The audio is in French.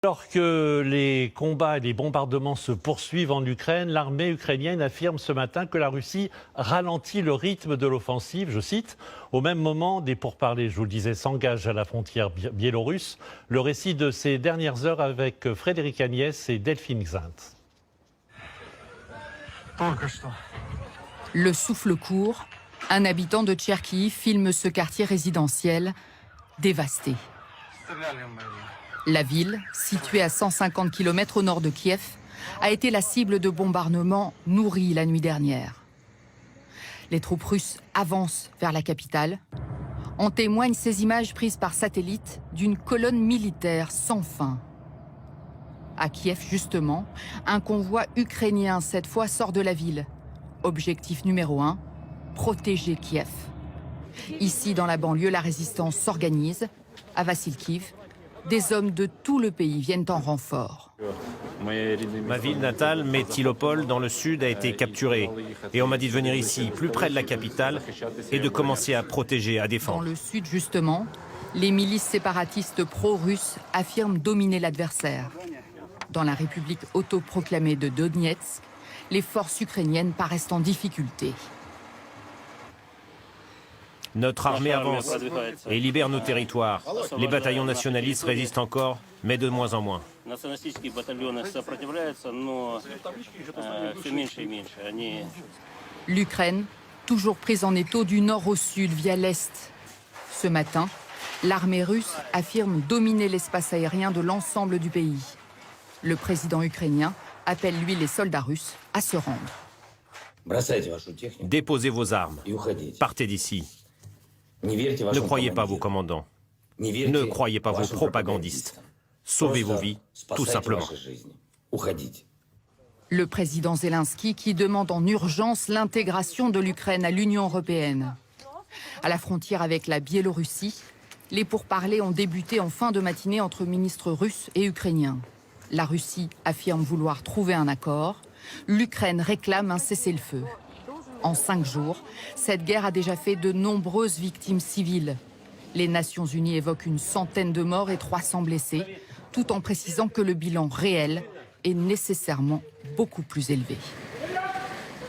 Alors que les combats et les bombardements se poursuivent en Ukraine, l'armée ukrainienne affirme ce matin que la Russie ralentit le rythme de l'offensive. Je cite, « Au même moment, des pourparlers, je vous le disais, s'engagent à la frontière biélorusse ». Le récit de ces dernières heures avec Frédéric Agnès et Delphine Xintz. Le souffle court, un habitant de Tcherkiv filme ce quartier résidentiel dévasté. La ville, située à 150 km au nord de Kiev, a été la cible de bombardements nourris la nuit dernière. Les troupes russes avancent vers la capitale. En témoignent ces images prises par satellite d'une colonne militaire sans fin. À Kiev, justement, un convoi ukrainien, cette fois, sort de la ville. Objectif numéro 1, protéger Kiev. Ici, dans la banlieue, la résistance s'organise. À Vassilkiv, des hommes de tout le pays viennent en renfort. Ma ville natale, Metylopol, dans le sud, a été capturée. Et on m'a dit de venir ici, plus près de la capitale, et de commencer à protéger, à défendre. Dans le sud, justement, les milices séparatistes pro-russes affirment dominer l'adversaire. Dans la république autoproclamée de Donetsk, les forces ukrainiennes paraissent en difficulté. Notre armée avance et libère nos territoires. Les bataillons nationalistes résistent encore, mais de moins en moins. L'Ukraine, toujours prise en étau du nord au sud via l'est. Ce matin, l'armée russe affirme dominer l'espace aérien de l'ensemble du pays. Le président ukrainien appelle, lui, les soldats russes à se rendre. Déposez vos armes. Partez d'ici. Ne croyez pas vos commandants. Ne croyez pas vos propagandistes. Sauvez vos vies, tout simplement. Le président Zelensky qui demande en urgence l'intégration de l'Ukraine à l'Union européenne. À la frontière avec la Biélorussie, les pourparlers ont débuté en fin de matinée entre ministres russes et ukrainiens. La Russie affirme vouloir trouver un accord. L'Ukraine réclame un cessez-le-feu. En 5 jours, cette guerre a déjà fait de nombreuses victimes civiles. Les Nations Unies évoquent une centaine de morts et 300 blessés, tout en précisant que le bilan réel est nécessairement beaucoup plus élevé.